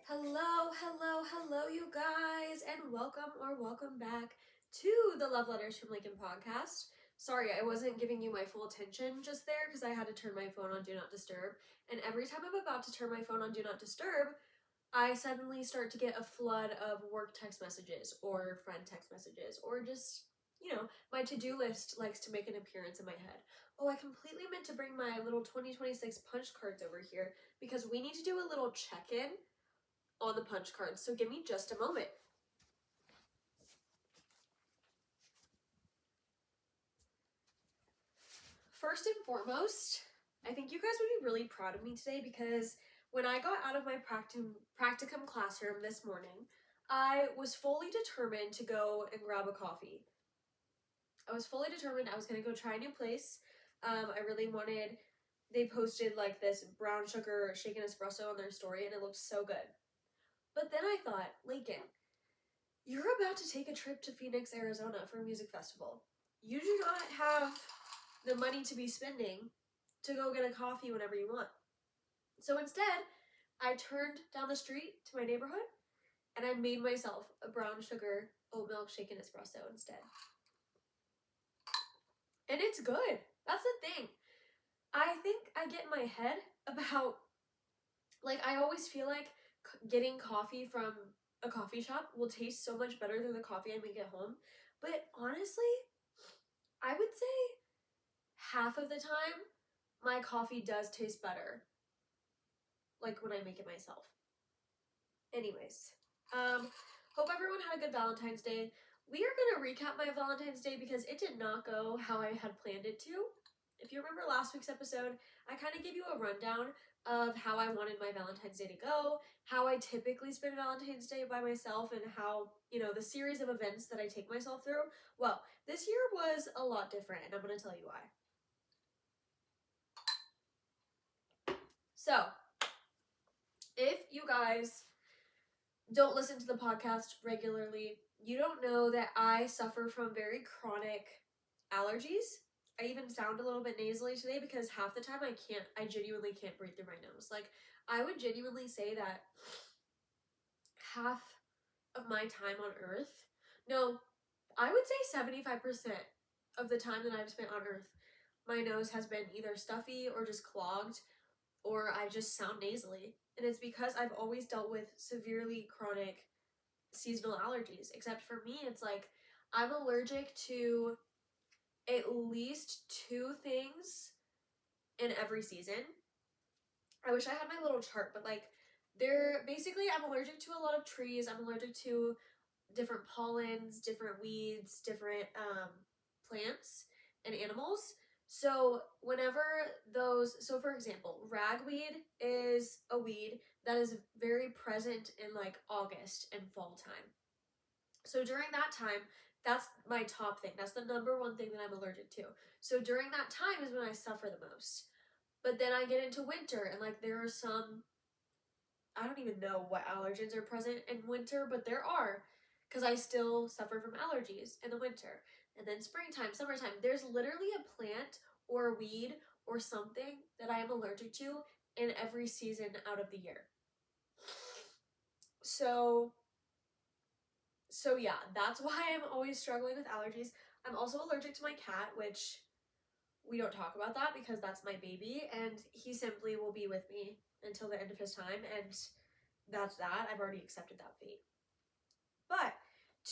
Hello, you guys, and welcome back to the Love Letters from Lakyn podcast. Sorry, I wasn't giving you my full attention just there because I had to turn my phone on Do Not Disturb, and every time I'm about to turn my phone on Do Not Disturb, I suddenly start to get a flood of work text messages or friend text messages or just, my to-do list likes to make an appearance in my head. Oh, I completely meant to bring my little 2026 punch cards over here because we need to do a little check-in on the punch cards, so give me just a moment. First and foremost, I think you guys would be really proud of me today because when I got out of my practicum classroom this morning, I was fully determined to go and grab a coffee. I was fully determined I was going to go try a new place. I really wanted, they posted like this brown sugar shaken espresso on their story and it looked so good. But then I thought, Lakyn, you're about to take a trip to Phoenix, Arizona for a music festival. You do not have the money to be spending to go get a coffee whenever you want. So instead, I turned down the street to my neighborhood and I made myself a brown sugar oat milk shaken espresso instead. And it's good. That's the thing. I think I get in my head about, I always feel like getting coffee from a coffee shop will taste so much better than the coffee I make at home. But honestly, I would say half of the time, my coffee does taste better, like when I make it myself. Anyways, hope everyone had a good Valentine's Day. We are going to recap my Valentine's Day because it did not go how I had planned it to. If you remember last week's episode, I kind of gave you a rundown of how I wanted my Valentine's Day to go, how I typically spend Valentine's Day by myself, and how, the series of events that I take myself through. Well, this year was a lot different, and I'm going to tell you why. So, if you guys don't listen to the podcast regularly, you don't know that I suffer from very chronic allergies. I even sound a little bit nasally today because half the time I genuinely can't breathe through my nose. I would genuinely say that half of my time on Earth, no, I would say 75% of the time that I've spent on Earth, my nose has been either stuffy or just clogged, or I just sound nasally. And it's because I've always dealt with severely chronic seasonal allergies. Except for me, it's like I'm allergic to at least 2 things in every season. I wish I had my little chart, but I'm allergic to a lot of trees. I'm allergic to different pollens, different weeds, different plants and animals. So for example, ragweed is a weed that is very present in August and fall time. So during that time, that's my top thing. That's the number one thing that I'm allergic to. So during that time is when I suffer the most. But then I get into winter and there are some, I don't even know what allergens are present in winter, but there are, because I still suffer from allergies in the winter. And then springtime, summertime, there's literally a plant or a weed or something that I am allergic to in every season out of the year. So yeah, that's why I'm always struggling with allergies. I'm also allergic to my cat, which we don't talk about that because that's my baby, and he simply will be with me until the end of his time, and that's that. I've already accepted that fate. But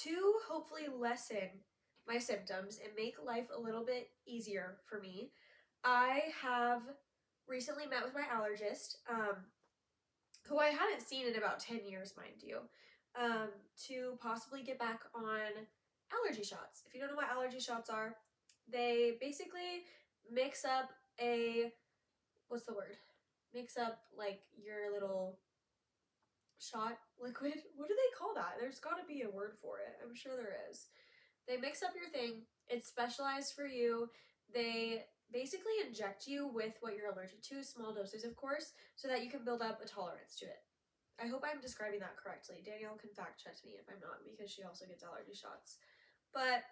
to hopefully lessen my symptoms and make life a little bit easier for me, I have recently met with my allergist, who I hadn't seen in about 10 years, mind you, to possibly get back on allergy shots. If you don't know what allergy shots are, they basically mix up mix up your little shot liquid. What do they call that? There's got to be a word for it. I'm sure there is. They mix up your thing. It's specialized for you. They basically inject you with what you're allergic to, small doses, of course, so that you can build up a tolerance to it. I hope I'm describing that correctly. Danielle can fact check me if I'm not, because she also gets allergy shots. But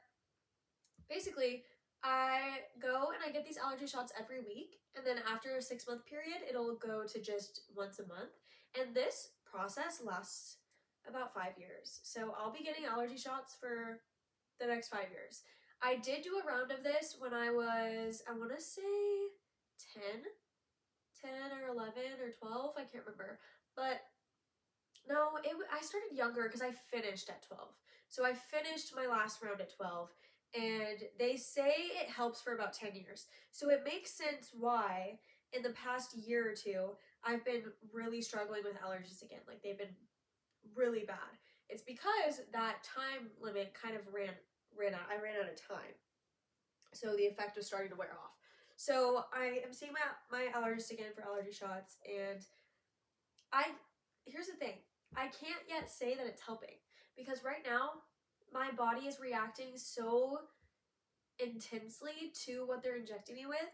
basically, I go and I get these allergy shots every week, and then after a 6-month period, it'll go to just once a month. And this process lasts about 5 years. So I'll be getting allergy shots for the next 5 years. I did do a round of this when I was, I want to say 10 or 11 or 12, I can't remember. But no, I started younger because I finished at 12. So I finished my last round at 12, and they say it helps for about 10 years. So it makes sense why in the past year or two, I've been really struggling with allergies again. Like, they've been really bad. It's because that time limit kind of ran out. I ran out of time. So the effect was starting to wear off. So I am seeing my allergist again for allergy shots, and here's the thing. I can't yet say that it's helping because right now my body is reacting so intensely to what they're injecting me with.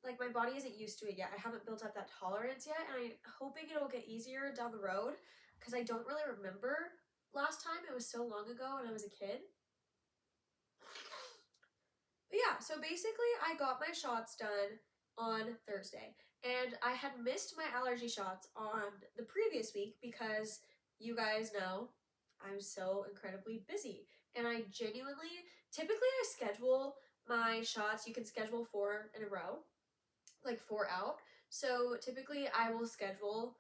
Like, my body isn't used to it yet. I haven't built up that tolerance yet, and I'm hoping it'll get easier down the road because I don't really remember last time. It was so long ago when I was a kid. But yeah, so basically I got my shots done on Thursday, and I had missed my allergy shots on the previous week because you guys know I'm so incredibly busy, and I genuinely, typically I schedule my shots, you can schedule 4 in a row, like 4 out. So typically I will schedule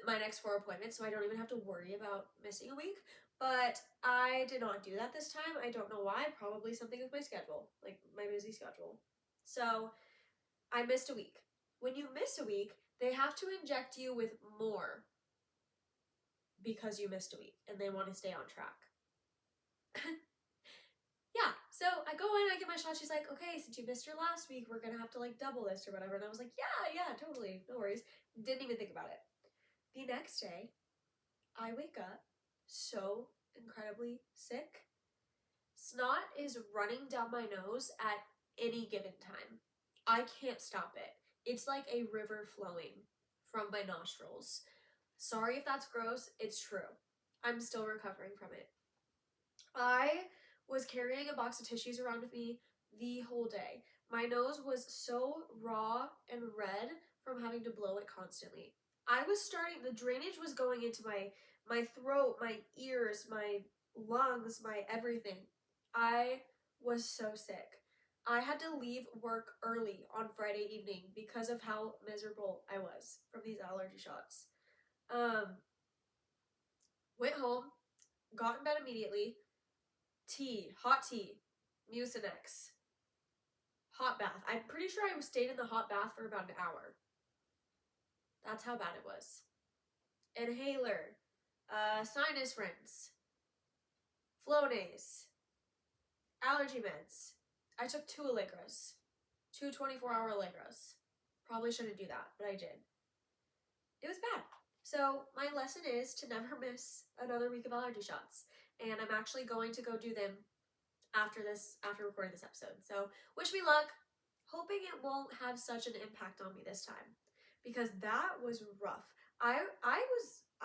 my next 4 appointments so I don't even have to worry about missing a week. But I did not do that this time. I don't know why. Probably something with my schedule, like my busy schedule. So I missed a week. When you miss a week, they have to inject you with more because you missed a week and they want to stay on track. Yeah, so I go in, I get my shot. She's like, okay, since you missed your last week, we're gonna have to like double this or whatever. And I was like, yeah, totally, no worries. Didn't even think about it. The next day, I wake up so incredibly sick. Snot is running down my nose at any given time. I can't stop it. It's like a river flowing from my nostrils. Sorry if that's gross, it's true. I'm still recovering from it. I was carrying a box of tissues around with me the whole day. My nose was so raw and red from having to blow it constantly. The drainage was going into my throat, my ears, my lungs, my everything. I was so sick. I had to leave work early on Friday evening because of how miserable I was from these allergy shots. Went home, got in bed immediately. Hot tea, Mucinex, hot bath. I'm pretty sure I stayed in the hot bath for about an hour. That's how bad it was. Inhaler, sinus rinse, Flonase, allergy meds. I took 2 Allegras, 2 24-hour Allegras. Probably shouldn't do that, but I did. It was bad. So my lesson is to never miss another week of allergy shots. And I'm actually going to go do them after recording this episode. So wish me luck. Hoping it won't have such an impact on me this time, because that was rough. I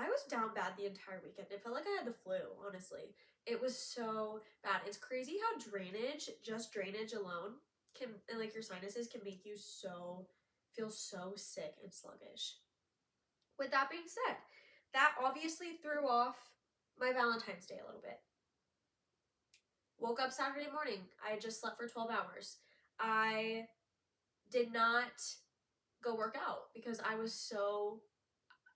was down bad the entire weekend. It felt like I had the flu, honestly. It was so bad. It's crazy how just drainage alone can, and like your sinuses can make you feel so sick and sluggish. With that being said, that obviously threw off my Valentine's Day a little bit. Woke up Saturday morning. I had just slept for 12 hours. I did not go work out because I was so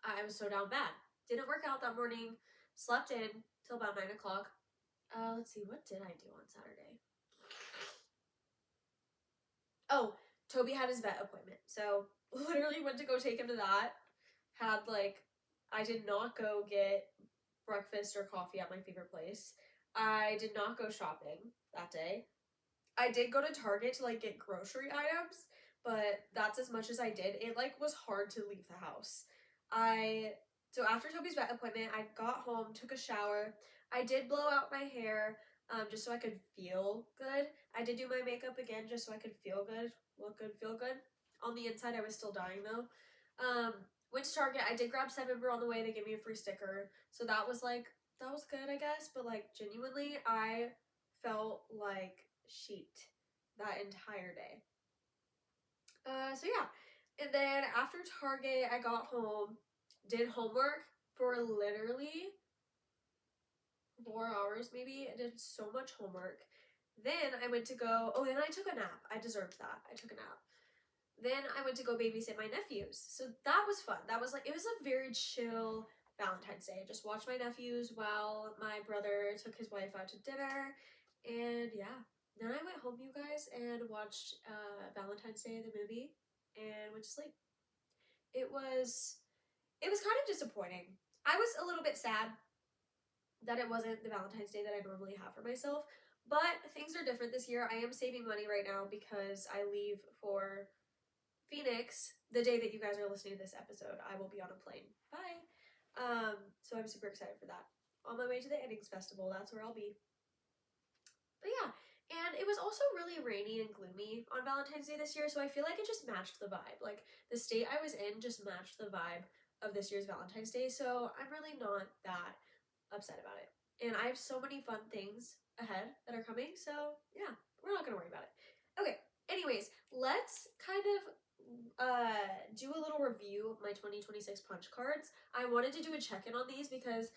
down bad. Didn't work out that morning. Slept in till about 9 o'clock. Let's see, what did I do on Saturday? Oh, Toby had his vet appointment. So literally went to go take him to that. I did not go get breakfast or coffee at my favorite place. I did not go shopping that day. I did go to Target to get grocery items, but that's as much as I did. It was hard to leave the house. So after Toby's vet appointment, I got home, took a shower. I did blow out my hair just so I could feel good. I did do my makeup again just so I could feel good, look good, feel good. On the inside, I was still dying though. Went to Target. I did grab 7-Brew on the way. They gave me a free sticker. So that was good, I guess. But genuinely, I felt like sheet that entire day. So yeah. And then after Target, I got home. did homework for literally 4 hours maybe. I did so much homework. Then I went to go, then I took a nap. I deserved that. I took a nap. Then I went to go babysit my nephews. So that was fun. That was it was a very chill Valentine's Day. I just watched my nephews while my brother took his wife out to dinner. And yeah, then I went home, you guys, and watched Valentine's Day, the movie, and went to sleep. It was kind of disappointing. I was a little bit sad that it wasn't the Valentine's Day that I normally have for myself, but things are different this year. I am saving money right now because I leave for Phoenix the day that you guys are listening to this episode. I will be on a plane. Bye. So I'm super excited for that. On my way to the Innings Festival, that's where I'll be. But yeah, and it was also really rainy and gloomy on Valentine's Day this year, so I feel like it just matched the vibe. Like, the state I was in just matched the vibe of this year's Valentine's Day, so I'm really not that upset about it. And I have so many fun things ahead that are coming, so yeah, we're not gonna worry about it. Okay, anyways, let's kind of do a little review of my 2026 punch cards. I wanted to do a check-in on these because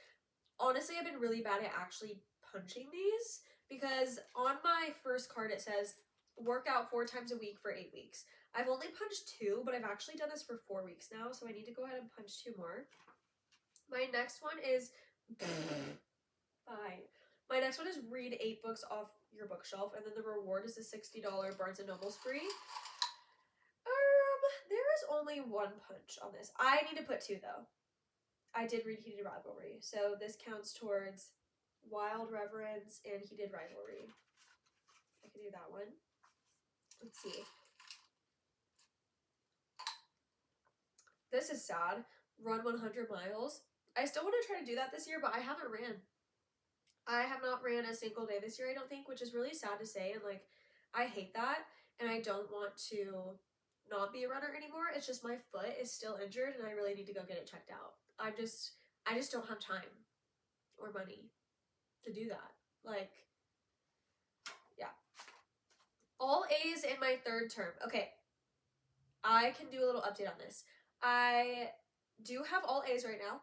honestly I've been really bad at actually punching these, because on my first card it says work out 4 times a week for 8 weeks. I've only punched 2, but I've actually done this for 4 weeks now, so I need to go ahead and punch 2 more. My next one is fine. My next one is read 8 books off your bookshelf, and then the reward is a $60 Barnes & Noble spree. There is only 1 punch on this. I need to put 2 though. I did read Heated Rivalry, so this counts towards Wild Reverence and Heated Rivalry. I can do that one. Let's see. This is sad. Run 100 miles. I still want to try to do that this year, but I haven't ran. I have not ran a single day this year, I don't think, which is really sad to say, and like, I hate that, and I don't want to not be a runner anymore. It's just my foot is still injured, and I really need to go get it checked out. I just don't have time or money to do that. Like, yeah. All A's in my 3rd term. Okay, I can do a little update on this. I do have all A's right now.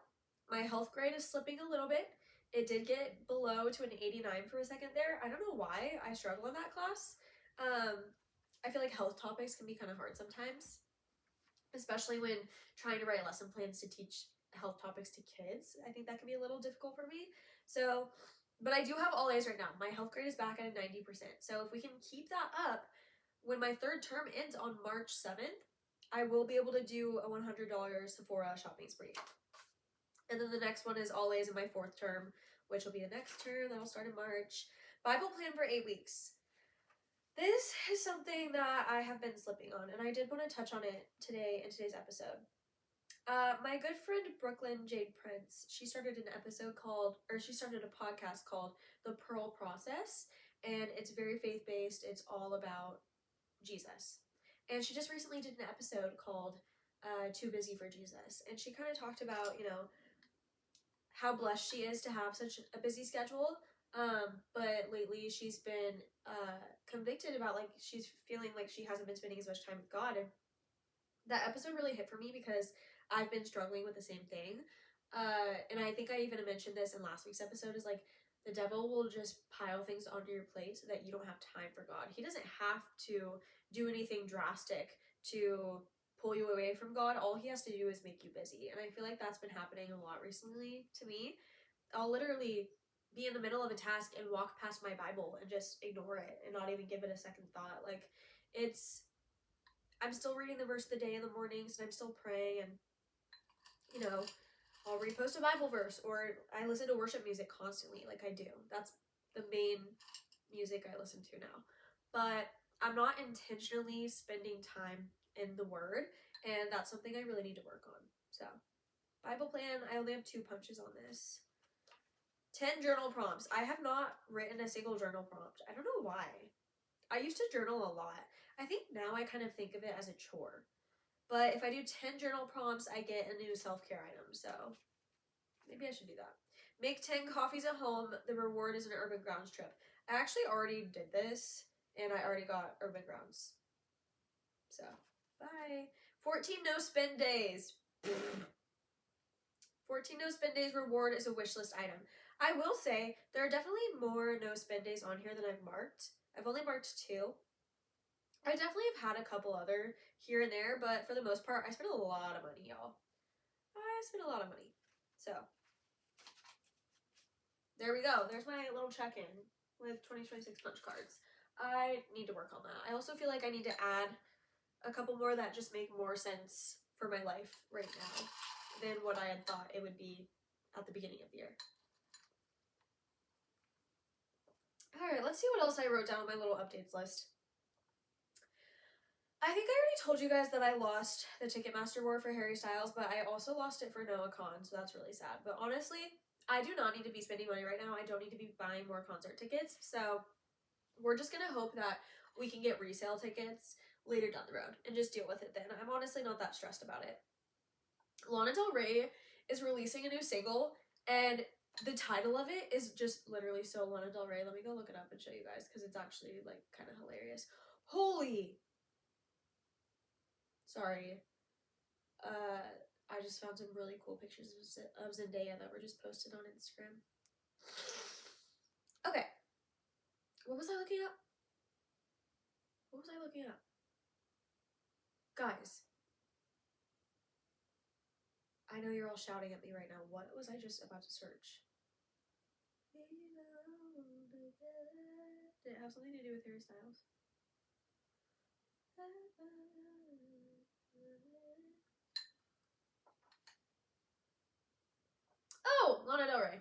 My health grade is slipping a little bit. It did get below to an 89 for a second there. I don't know why I struggle in that class. I feel like health topics can be kind of hard sometimes, especially when trying to write lesson plans to teach health topics to kids. I think that can be a little difficult for me. So, but I do have all A's right now. My health grade is back at a 90%. So if we can keep that up, when my 3rd term ends on March 7th, I will be able to do a $100 Sephora shopping spree. And then the next one is all A's in my 4th term, which will be the next term. That'll start in March. Bible plan for 8 weeks. This is something that I have been slipping on, and I did want to touch on it today in today's episode. My good friend Brooklyn Jade Prince, she started a podcast called The Pearl Process, and it's very faith-based. It's all about Jesus. And she just recently did an episode called Too Busy for Jesus, and she kind of talked about, how blessed she is to have such a busy schedule. But lately she's been convicted about, like, she's feeling like she hasn't been spending as much time with God. And that episode really hit for me because I've been struggling with the same thing. And I think I even mentioned this in last week's episode, is like, the devil will just pile things onto your plate so that you don't have time for God. He doesn't have to do anything drastic to pull you away from God. All he has to do is make you busy. And I feel like that's been happening a lot recently to me. I'll literally be in the middle of a task and walk past my Bible and just ignore it and not even give it a second thought. Like, I'm still reading the verse of the day in the mornings, and I'm still praying, and I'll repost a Bible verse, or I listen to worship music constantly, like I do. That's the main music I listen to now. But I'm not intentionally spending time in the Word, and that's something I really need to work on. So, Bible plan, I only have 2 punches on this. 10 journal prompts. I have not written a single journal prompt. I don't know why. I used to journal a lot. I think now I kind of think of it as a chore. But if I do 10 journal prompts, I get a new self-care item. So maybe I should do that. Make 10 coffees at home. The reward is an Urban Grounds trip. I actually already did this, and I already got Urban Grounds. So, bye. 14 no spend days. 14 no spend days reward is a wish list item. I will say there are definitely more no spend days on here than I've marked. I've only marked 2. I definitely have had a couple other here and there, but for the most part, I spent a lot of money, y'all. I spent a lot of money. So, there we go. There's my little check-in with 2026 punch cards. I need to work on that. I also feel like I need to add a couple more that just make more sense for my life right now than what I had thought it would be at the beginning of the year. Alright, let's see what else I wrote down on my little updates list. I think I already told you guys that I lost the Ticketmaster war for Harry Styles, but I also lost it for Noah Kahan, so that's really sad. But honestly, I do not need to be spending money right now. I don't need to be buying more concert tickets, so we're just gonna hope that we can get resale tickets later down the road and just deal with it then. I'm honestly not that stressed about it. Lana Del Rey is releasing a new single, and the title of it is just literally so Lana Del Rey. Let me go look it up and show you guys because it's actually like kind of hilarious. Holy! Sorry. I just found some really cool pictures of Zendaya that were just posted on Instagram. Okay. What was I looking at? What was I looking at? Guys. I know you're all shouting at me right now. What was I just about to search? Did it have something to do with Harry Styles? Oh, Lana Del Rey.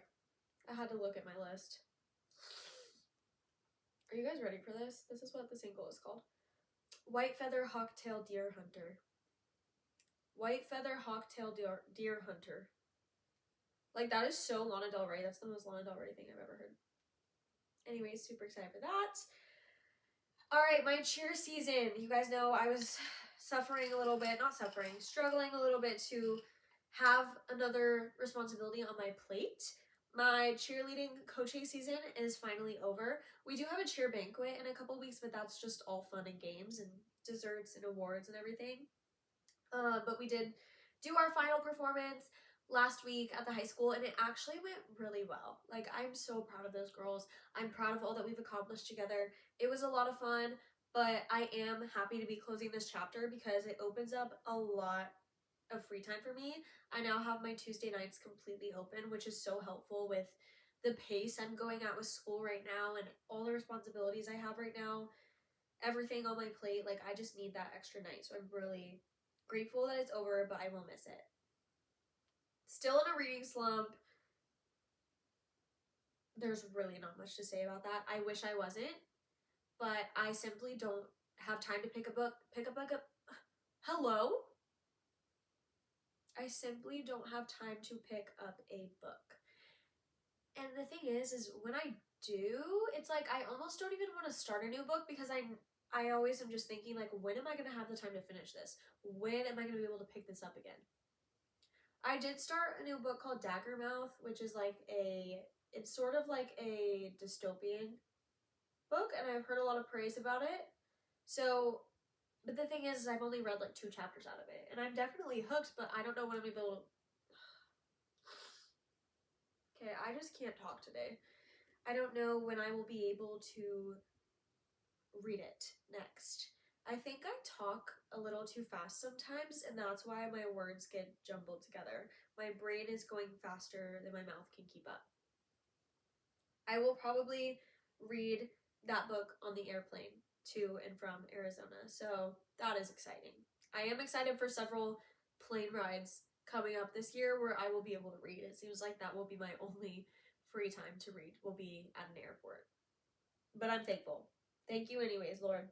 I had to look at my list. Are you guys ready for this? This is what the single is called. White Feather Hawktail Deer Hunter. White Feather Hawktail Deer Hunter. Like, that is so Lana Del Rey. That's the most Lana Del Rey thing I've ever heard. Anyways, super excited for that. Alright, my cheer season. You guys know I was suffering a little bit. Not suffering. Struggling a little bit to have another responsibility on my plate. My cheerleading coaching season is finally over. We do have a cheer banquet in a couple weeks, but that's just all fun and games and desserts and awards and everything. But we did do our final performance last week at the high school, and it actually went really well. Like, I'm so proud of those girls. I'm proud of all that we've accomplished together. It was a lot of fun, but I am happy to be closing this chapter because it opens up a lot of free time for me. I now have my Tuesday nights completely open, which is so helpful with the pace I'm going at with school right now and all the responsibilities I have right now, everything on my plate. Like, I just need that extra night, so I'm really grateful that it's over, but I will miss it. Still in a reading slump. There's really not much to say about that. I wish I wasn't, but I simply don't have time to pick a book up. Hello? I simply don't have time to pick up a book. And the thing is when I do, it's like I almost don't even want to start a new book because I always am just thinking, like, when am I going to have the time to finish this? When am I going to be able to pick this up again? I did start a new book called Daggermouth, which is like it's sort of like a dystopian book, and I've heard a lot of praise about it. So, but the thing is I've only read like 2 chapters out of it, and I'm definitely hooked, but I don't know when I'm able to... Okay, I just can't talk today. I don't know when I will be able to read it next. I think I talk a little too fast sometimes, and that's why my words get jumbled together. My brain is going faster than my mouth can keep up. I will probably read that book on the airplane to and from Arizona, so that is exciting. I am excited for several plane rides coming up this year where I will be able to read. It seems like that will be my only free time to read, will be at an airport. But I'm thankful. Thank you anyways, Lord.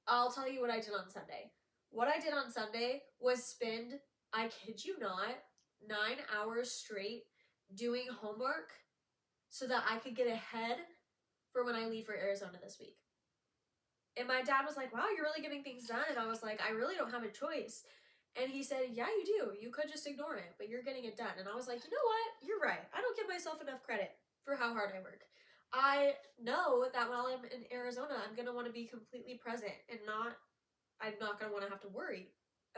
I'll tell you what I did on Sunday. What I did on Sunday was spend, I kid you not, 9 hours straight doing homework so that I could get ahead for when I leave for Arizona this week. And my dad was like, wow, you're really getting things done. And I was like, I really don't have a choice. And he said, yeah, you do. You could just ignore it, but you're getting it done. And I was like, you know what? You're right. I don't give myself enough credit for how hard I work. I know that while I'm in Arizona, I'm going to want to be completely present and I'm not going to want to have to worry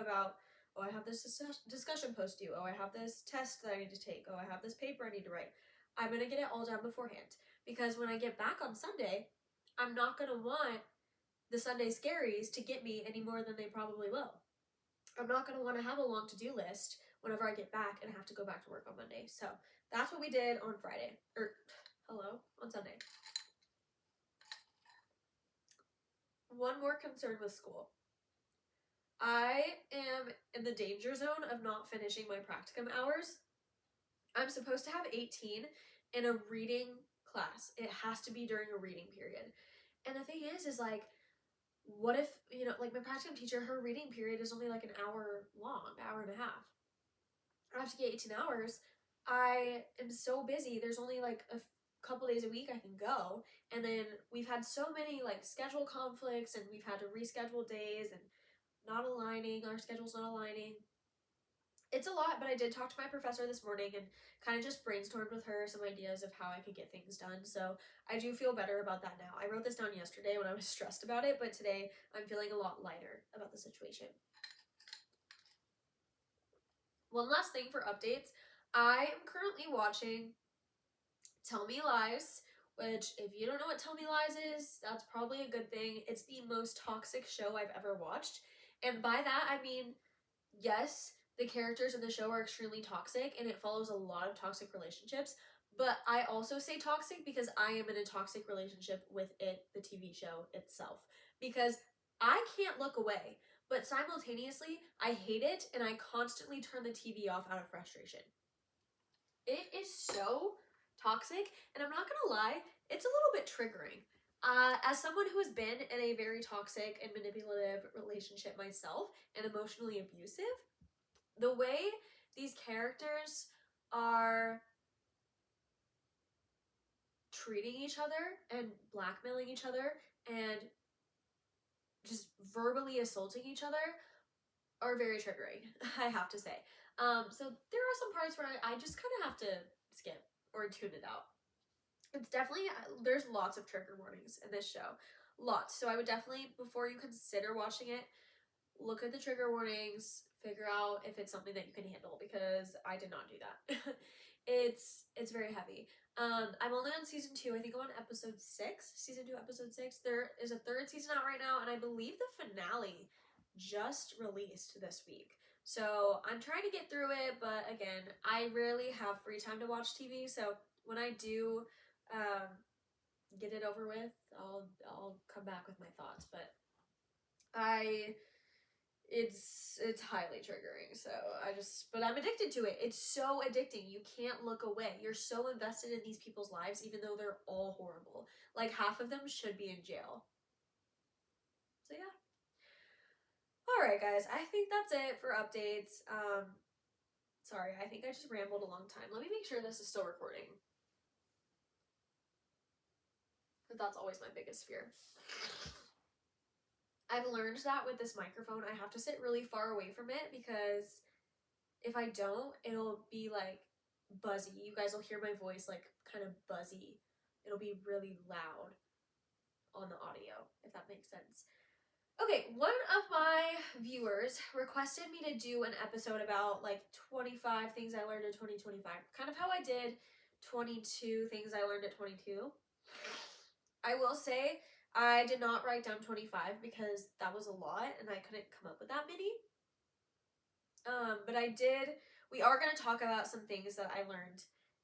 about Oh, I have this discussion post due. Oh, I have this test that I need to take. Oh, I have this paper I need to write. I'm going to get it all done beforehand. Because when I get back on Sunday, I'm not going to want the Sunday scaries to get me any more than they probably will. I'm not going to want to have a long to-do list whenever I get back and have to go back to work on Monday. So that's what we did on Friday. On Sunday. One more concern with school. I am in the danger zone of not finishing my practicum hours. I'm supposed to have 18 in a reading class. It has to be during a reading period. And the thing is like, what if, like my practicum teacher, her reading period is only like an hour long, hour and a half. I have to get 18 hours. I am so busy. There's only like a couple days a week I can go. And then we've had so many like schedule conflicts and we've had to reschedule days and not aligning. Our schedule's not aligning. It's a lot, but I did talk to my professor this morning and kind of just brainstormed with her some ideas of how I could get things done. So I do feel better about that now. I wrote this down yesterday when I was stressed about it, but today I'm feeling a lot lighter about the situation. One last thing for updates. I am currently watching Tell Me Lies, which if you don't know what Tell Me Lies is, that's probably a good thing. It's the most toxic show I've ever watched. And by that, I mean, yes, the characters in the show are extremely toxic and it follows a lot of toxic relationships. But I also say toxic because I am in a toxic relationship with it, the TV show itself. Because I can't look away, but simultaneously, I hate it and I constantly turn the TV off out of frustration. It is so toxic, and I'm not gonna lie, it's a little bit triggering. As someone who has been in a very toxic and manipulative relationship myself and emotionally abusive, the way these characters are treating each other and blackmailing each other and just verbally assaulting each other are very triggering, I have to say. So there are some parts where I just kind of have to skip or tune it out. It's definitely, there's lots of trigger warnings in this show. Lots. So I would definitely, before you consider watching it, look at the trigger warnings, figure out if it's something that you can handle, because I did not do that. It's very heavy. I'm only on season 2. I think I'm on episode 6. Season 2, episode 6. There is a 3rd season out right now, and I believe the finale just released this week. So I'm trying to get through it, but again, I rarely have free time to watch TV, so when I do get it over with, I'll come back with my thoughts. But it's highly triggering, so but I'm addicted to it. It's so addicting. You can't look away. You're so invested in these people's lives, even though they're all horrible. Like, half of them should be in jail. So yeah. Alright guys, I think that's it for updates. Sorry, I think I just rambled a long time. Let me make sure this is still recording, because that's always my biggest fear. I've learned that with this microphone, I have to sit really far away from it, because if I don't, it'll be like buzzy. You guys will hear my voice like kind of buzzy. It'll be really loud on the audio, if that makes sense. Okay, one of my viewers requested me to do an episode about like 25 things I learned in 2025. Kind of how I did 22 things I learned at 22. I will say I did not write down 25 because that was a lot and I couldn't come up with that many. But we are going to talk about some things that I learned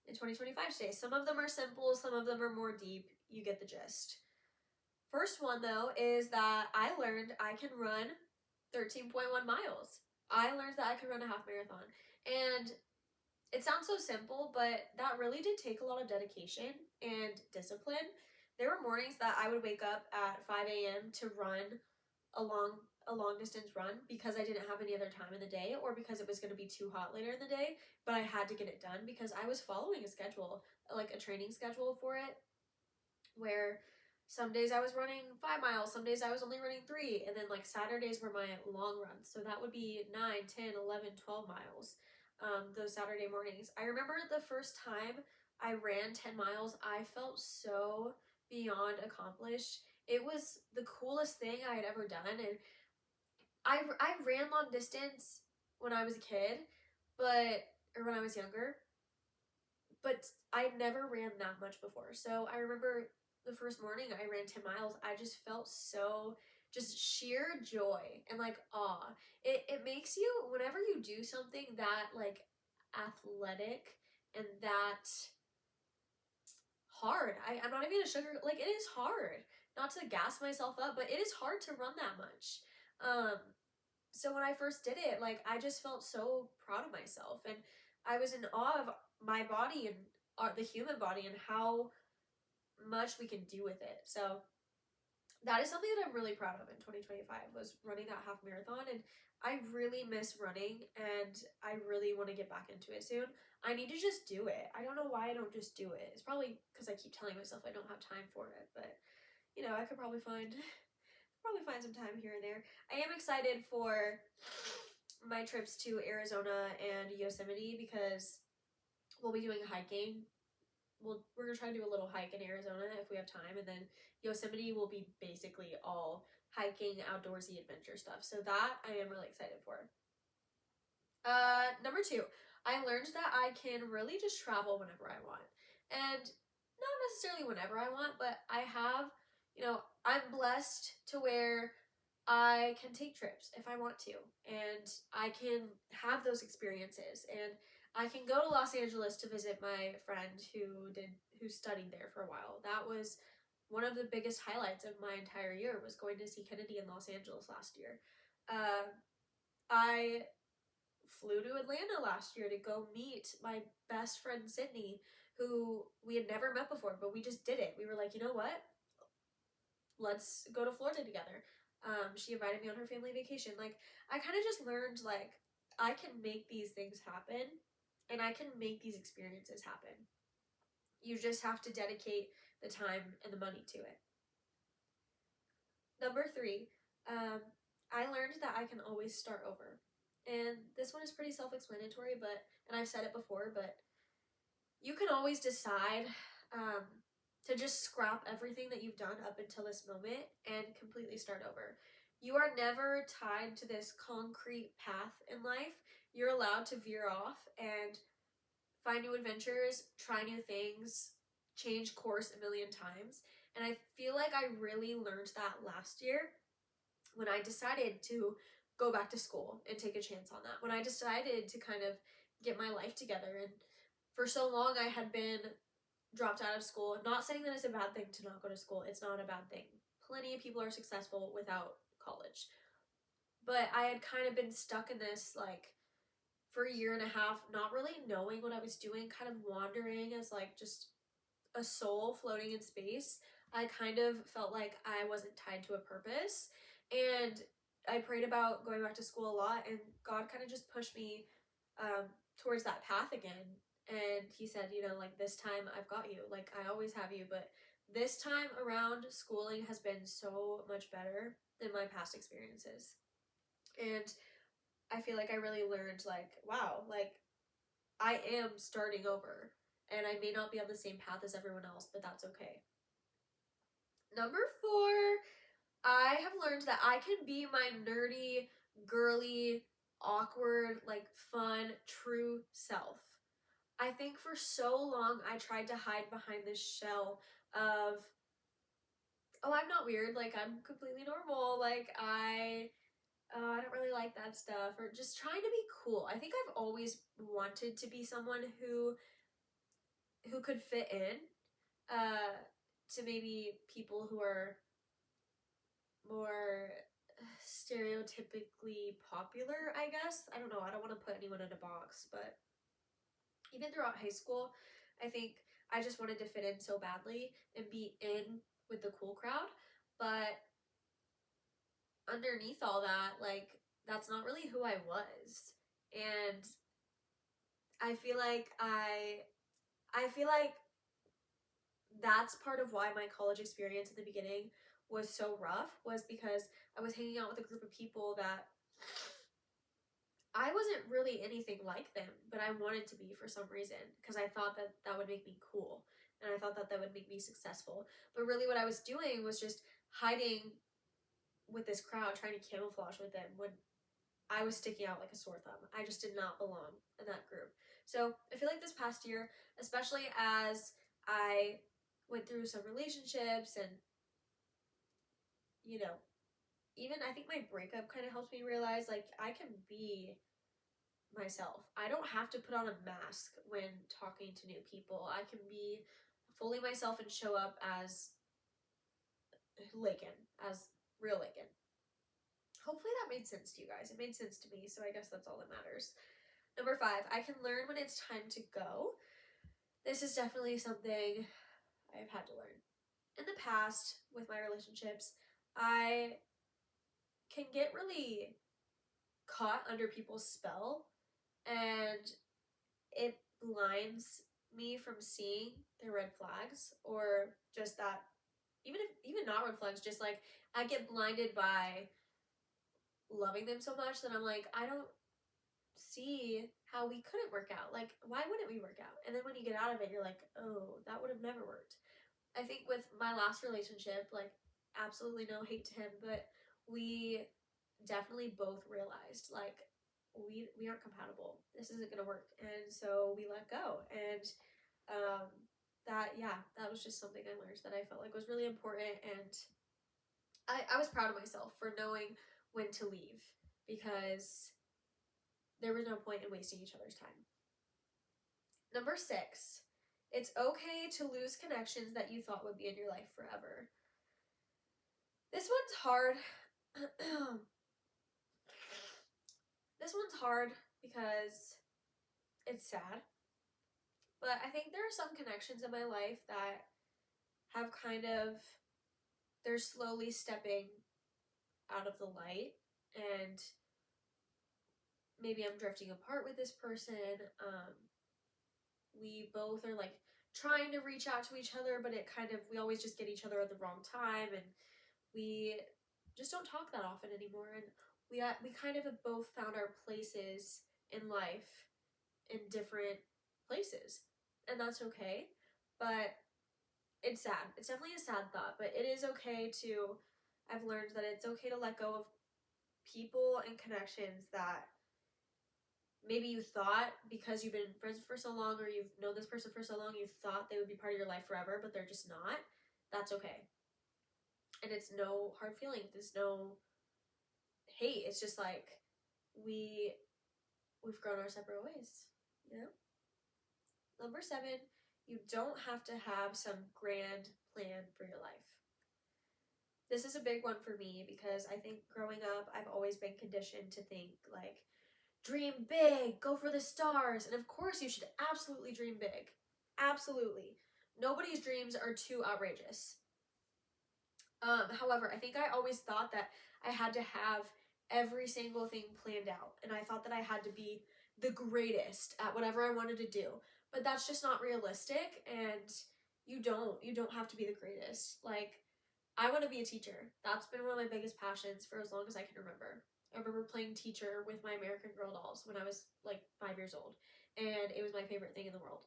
in 2025 today. Some of them are simple, some of them are more deep. You get the gist. First one, though, is that I learned I can run 13.1 miles. I learned that I can run a half marathon. And it sounds so simple, but that really did take a lot of dedication and discipline. There were mornings that I would wake up at 5 a.m. to run a long distance run because I didn't have any other time in the day, or because it was going to be too hot later in the day, but I had to get it done because I was following a schedule, like a training schedule for it, where some days I was running 5 miles, some days I was only running 3, and then like Saturdays were my long runs, so that would be 9, 10, 11, 12 miles those Saturday mornings. I remember the first time I ran 10 miles, I felt so beyond accomplished. It was the coolest thing I had ever done, and I ran long distance when I was a kid, or when I was younger, but I never ran that much before. So I remember the first morning I ran 10 miles, I just felt so just sheer joy and like awe. It makes you, whenever you do something that like athletic and that hard, I'm not even gonna sugar, like it is hard, not to gas myself up, but it is hard to run that much. So when I first did it, like I just felt so proud of myself, and I was in awe of my body and the human body and how much we can do with it. So that is something that I'm really proud of in 2025, was running that half marathon. And I really miss running, and I really want to get back into it soon. I need to just do it. I don't know why I don't just do it. It's probably because I keep telling myself I don't have time for it, but you know, I could probably find some time here and there. I am excited for my trips to Arizona and Yosemite because we'll be doing hiking. We're gonna try to do a little hike in Arizona if we have time, and then Yosemite will be basically all hiking, outdoorsy adventure stuff. So that I am really excited for. Number 2, I learned that I can really just travel whenever I want, and not necessarily whenever I want, but I have, I'm blessed to where I can take trips if I want to, and I can have those experiences, and I can go to Los Angeles to visit my friend who studied there for a while. That was one of the biggest highlights of my entire year, was going to see Kennedy in Los Angeles last year. I flew to Atlanta last year to go meet my best friend Sydney, who we had never met before, but we just did it. We were like, you know what? Let's go to Florida together. She invited me on her family vacation. Like, I kind of just learned, like, I can make these things happen, and I can make these experiences happen. You just have to dedicate the time and the money to it. Number 3, I learned that I can always start over. And this one is pretty self-explanatory, and I've said it before, but you can always decide to just scrap everything that you've done up until this moment and completely start over. You are never tied to this concrete path in life. You're allowed to veer off and find new adventures, try new things, change course a million times. And I feel like I really learned that last year when I decided to go back to school and take a chance on that. When I decided to kind of get my life together, and for so long I had been dropped out of school. Not saying that it's a bad thing to not go to school. It's not a bad thing. Plenty of people are successful without college. But I had kind of been stuck in this, like, for a year and a half, not really knowing what I was doing, kind of wandering as like just a soul floating in space. I kind of felt like I wasn't tied to a purpose, and I prayed about going back to school a lot, and God kind of just pushed me towards that path again. And he said, like, this time I've got you. Like, I always have you, but this time around, schooling has been so much better than my past experiences. And I feel like I really learned, like, wow, like, I am starting over, and I may not be on the same path as everyone else, but that's okay. Number 4, I have learned that I can be my nerdy, girly, awkward, like, fun, true self. I think for so long I tried to hide behind this shell of, oh, I'm not weird, like, I'm completely normal, like, I don't really like that stuff, or just trying to be cool. I think I've always wanted to be someone who could fit in to maybe people who are more stereotypically popular, I guess. I don't know. I don't want to put anyone in a box, but even throughout high school, I think I just wanted to fit in so badly and be in with the cool crowd. But underneath all that, like, that's not really who I was. And I feel like that's part of why my college experience in the beginning was so rough, was because I was hanging out with a group of people that I wasn't really anything like them, but I wanted to be for some reason, because I thought that that would make me cool, and I thought that that would make me successful. But really what I was doing was just hiding with this crowd, trying to camouflage with them, when I was sticking out like a sore thumb. I just did not belong in that group. So I feel like this past year, especially as I went through some relationships and, you know, even I think my breakup kind of helped me realize like I can be myself. I don't have to put on a mask when talking to new people. I can be fully myself and show up as Lakyn, as real Lakyn. Hopefully that made sense to you guys. It made sense to me, so I guess that's all that matters. Number 5, I can learn when it's time to go. This is definitely something I've had to learn. In the past, with my relationships, I can get really caught under people's spell, and it blinds me from seeing their red flags, or just that, even not red flags, just like I get blinded by loving them so much that I'm like, I don't see how we couldn't work out. Like, why wouldn't we work out? And then when you get out of it, you're like, oh, that would have never worked. I think with my last relationship, like, absolutely no hate to him, but we definitely both realized, like, we aren't compatible. This isn't gonna work. And so we let go. And that was just something I learned that I felt like was really important. And I was proud of myself for knowing when to leave, because there was no point in wasting each other's time. Number 6, it's okay to lose connections that you thought would be in your life forever. This one's hard. This one's hard because it's sad. But I think there are some connections in my life that have they're slowly stepping out of the light, and maybe I'm drifting apart with this person. We both are like trying to reach out to each other, but we always just get each other at the wrong time, and we just don't talk that often anymore. And we kind of have both found our places in life in different places, and that's okay. But it's sad. It's definitely a sad thought, but it is okay to, I've learned that it's okay to let go of people and connections that maybe you thought, because you've been friends for so long, or you've known this person for so long, you thought they would be part of your life forever, but they're just not. That's okay. And it's no hard feelings. There's no hate. It's just like we've grown our separate ways, you know? Number 7, you don't have to have some grand plan for your life. This is a big one for me because I think growing up, I've always been conditioned to think like, dream big, go for the stars. And of course you should absolutely dream big. Absolutely. Nobody's dreams are too outrageous. However, I think I always thought that I had to have every single thing planned out. And I thought that I had to be the greatest at whatever I wanted to do. But that's just not realistic, and you don't have to be the greatest. Like, I want to be a teacher. That's been one of my biggest passions for as long as I can remember. I remember playing teacher with my American Girl dolls when I was like 5 years old, and it was my favorite thing in the world.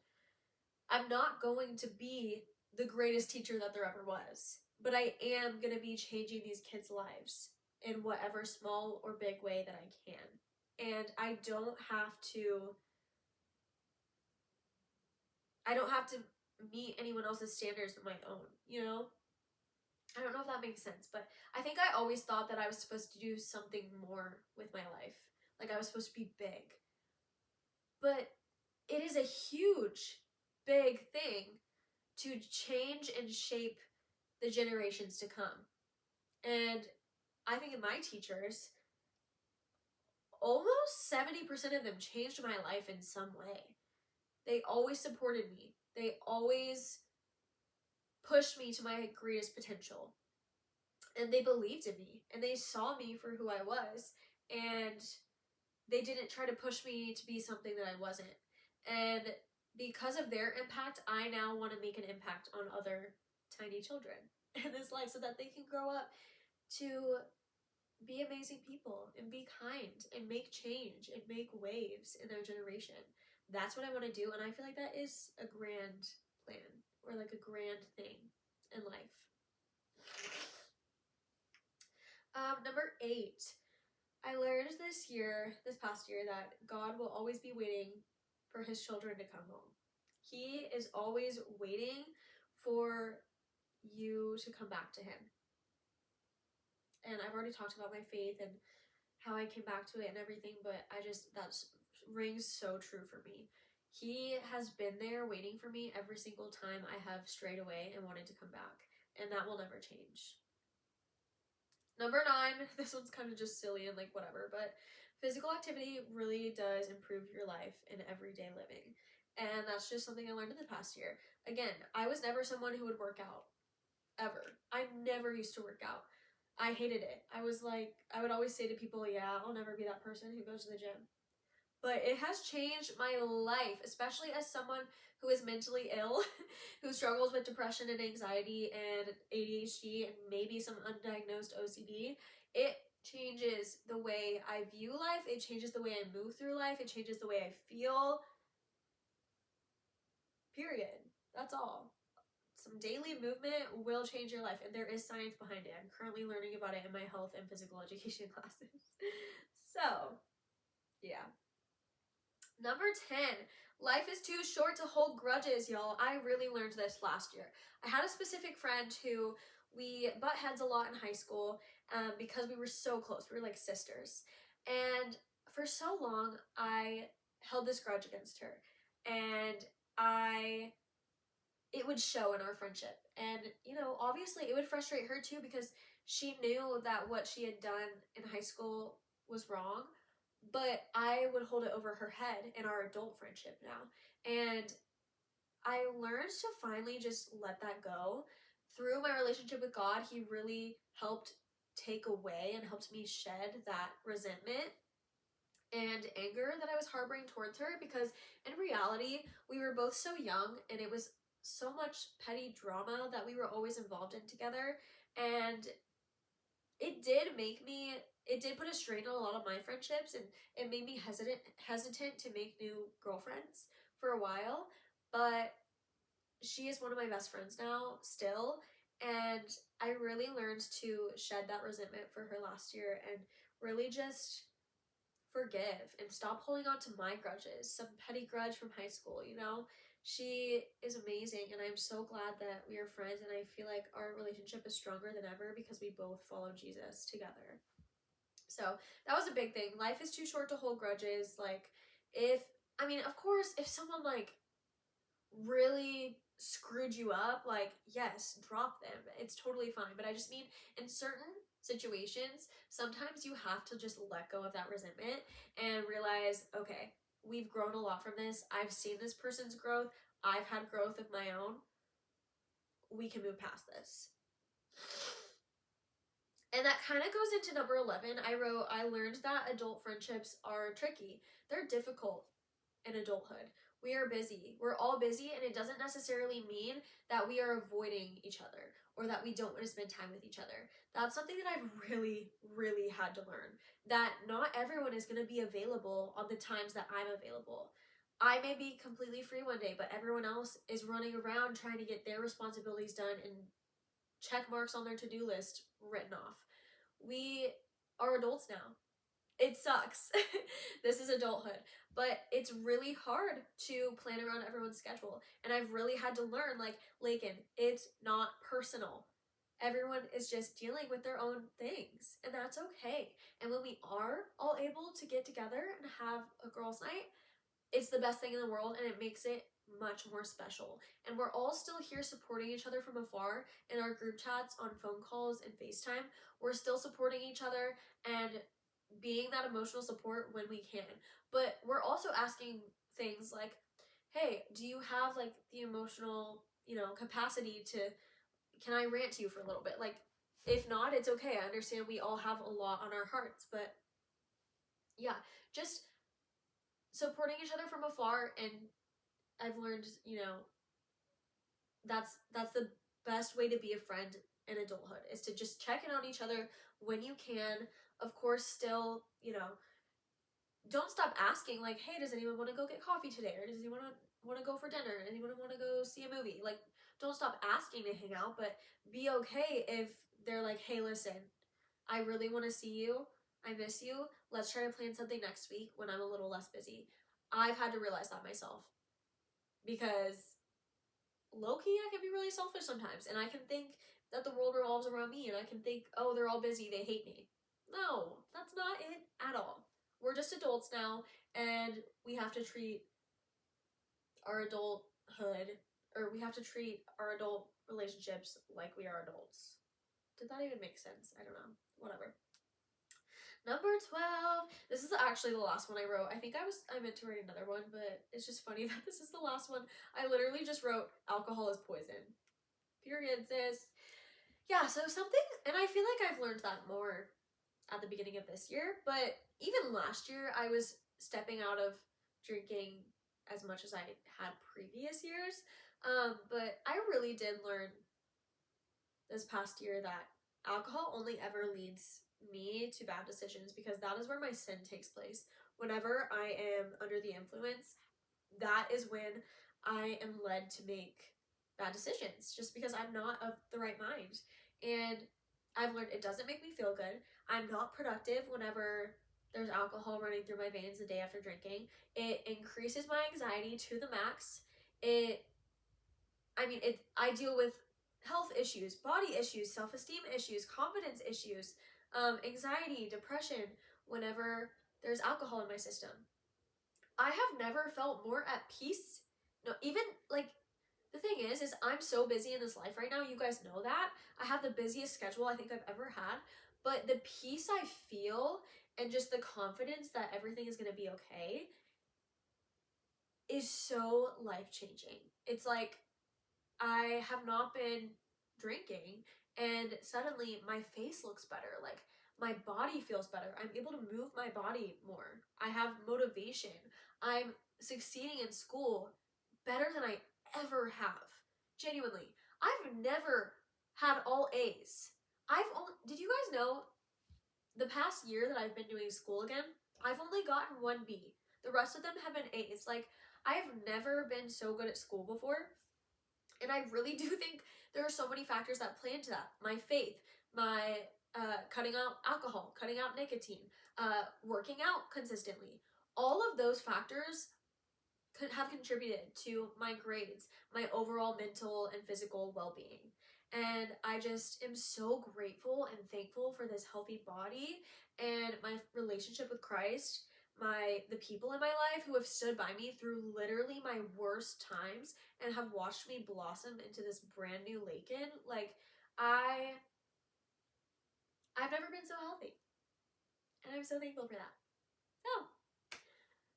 I'm not going to be the greatest teacher that there ever was, but I am going to be changing these kids' lives in whatever small or big way that I can. And I don't have to meet anyone else's standards but my own, you know? I don't know if that makes sense, but I think I always thought that I was supposed to do something more with my life. Like I was supposed to be big. But it is a huge, big thing to change and shape the generations to come. And I think in my teachers, almost 70% of them changed my life in some way. They always supported me. They always pushed me to my greatest potential. And they believed in me. And they saw me for who I was. And they didn't try to push me to be something that I wasn't. And because of their impact, I now want to make an impact on other tiny children in this life so that they can grow up to be amazing people and be kind and make change and make waves in their generation. That's what I want to do, and I feel like that is a grand plan, or like a grand thing in life. Number 8, I learned this past year, that God will always be waiting for his children to come home. He is always waiting for you to come back to him. And I've already talked about my faith and how I came back to it and everything, but that rings so true for me. He has been there waiting for me every single time I have strayed away and wanted to come back, and that will never change. Number 9, this one's kind of just silly and like whatever, but physical activity really does improve your life in everyday living. And that's just something I learned in the past year. Again, I was never someone who would work out, ever. I never used to work out. I hated it. I would always say to people, yeah, I'll never be that person who goes to the gym. But it has changed my life, especially as someone who is mentally ill, who struggles with depression and anxiety and ADHD and maybe some undiagnosed OCD. It changes the way I view life. It changes the way I move through life. It changes the way I feel. Period. That's all. Some daily movement will change your life, and there is science behind it. I'm currently learning about it in my health and physical education classes. So, yeah. Number 10, life is too short to hold grudges, y'all. I really learned this last year. I had a specific friend who we butt heads a lot in high school because we were so close. We were like sisters. And for so long, I held this grudge against her. And it would show in our friendship. And, obviously it would frustrate her too, because she knew that what she had done in high school was wrong, but I would hold it over her head in our adult friendship now. And I learned to finally just let that go. Through my relationship with God, he really helped take away and helped me shed that resentment and anger that I was harboring towards her, because in reality, we were both so young and it was so much petty drama that we were always involved in together. And it did put a strain on a lot of my friendships, and it made me hesitant to make new girlfriends for a while. But she is one of my best friends now still, and I really learned to shed that resentment for her last year and really just forgive and stop holding on to my grudges, some petty grudge from high school. She is amazing, and I'm so glad that we are friends, and I feel like our relationship is stronger than ever because we both follow Jesus together. So that was a big thing. Life is too short to hold grudges. Of course, if someone really screwed you up, yes, drop them. It's totally fine. But I just mean, in certain situations, sometimes you have to just let go of that resentment and realize, okay, we've grown a lot from this. I've seen this person's growth. I've had growth of my own. We can move past this. And that kind of goes into number 11. I learned that adult friendships are tricky. They're difficult in adulthood. We are busy. We're all busy, and it doesn't necessarily mean that we are avoiding each other or that we don't want to spend time with each other. That's something that I've really, really had to learn, that not everyone is going to be available on the times that I'm available. I may be completely free one day, but everyone else is running around trying to get their responsibilities done and check marks on their to-do list written off. We are adults now. It sucks. This is adulthood. But it's really hard to plan around everyone's schedule. And I've really had to learn, Lakyn, it's not personal. Everyone is just dealing with their own things. And that's okay. And when we are all able to get together and have a girls' night, it's the best thing in the world, and it makes it much more special. And we're all still here supporting each other from afar in our group chats, on phone calls, and FaceTime. We're still supporting each other and being that emotional support when we can. But we're also asking things like, hey, do you have the emotional, capacity can I rant to you for a little bit? If not, it's okay. I understand we all have a lot on our hearts, but yeah, just supporting each other from afar. And I've learned, that's the best way to be a friend in adulthood, is to just check in on each other when you can. Of course, still, don't stop asking, hey, does anyone want to go get coffee today? Or does anyone want to go for dinner? Anyone want to go see a movie? Don't stop asking to hang out, but be okay if they're hey, listen, I really want to see you. I miss you. Let's try to plan something next week when I'm a little less busy. I've had to realize that myself, because low-key I can be really selfish sometimes, and I can think that the world revolves around me, and I can think, oh, they're all busy, they hate me. No, that's not it at all. We're just adults now, and we have to treat our adulthood, or we have to treat our adult relationships like we are adults. Did that even make sense? I don't know. Whatever. Number 12. This is actually the last one I wrote. I think I meant to write another one, but it's just funny that this is the last one. I literally just wrote alcohol is poison. Period, sis. Yeah, so something, and I feel like I've learned that more at the beginning of this year, but even last year I was stepping out of drinking as much as I had previous years. But I really did learn this past year that alcohol only ever leads me to bad decisions, because that is where my sin takes place. Whenever I am under the influence, that is when I am led to make bad decisions, just because I'm not of the right mind. And I've learned it doesn't make me feel good. I'm not productive whenever there's alcohol running through my veins the day after drinking. It increases my anxiety to the max. I deal with health issues, body issues, self-esteem issues, confidence issues, anxiety, depression whenever there's alcohol in my system. I have never felt more at peace. No, even like, the thing is I'm so busy in this life right now. You guys know that. I have the busiest schedule I think I've ever had. But the peace I feel and just the confidence that everything is going to be okay is so life-changing. It's like, I have not been drinking, and suddenly my face looks better. Like, my body feels better. I'm able to move my body more. I have motivation. I'm succeeding in school better than I ever have. Genuinely. I've never had all A's. Did you guys know, the past year that I've been doing school again, I've only gotten 1 B. The rest of them have been A's. Like, I've never been so good at school before. And I really do think there are so many factors that play into that. My faith, my cutting out alcohol, cutting out nicotine, working out consistently. All of those factors have contributed to my grades, my overall mental and physical well-being. And I just am so grateful and thankful for this healthy body and my relationship with Christ, the people in my life who have stood by me through literally my worst times and have watched me blossom into this brand new Lakyn. Like, I've never been so healthy, and I'm so thankful for that. So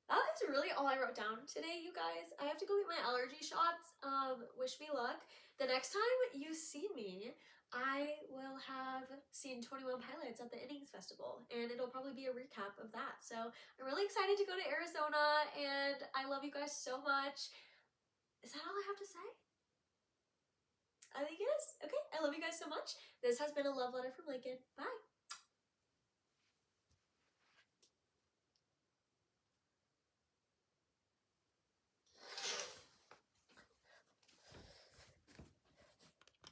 that is really all I wrote down today, you guys. I have to go get my allergy shots. Wish me luck. The next time you see me, I will have seen 21 Pilots at the Innings Festival, and it'll probably be a recap of that. So I'm really excited to go to Arizona, and I love you guys so much. Is that all I have to say? I think it is. Okay, I love you guys so much. This has been a love letter from Lakyn. Bye.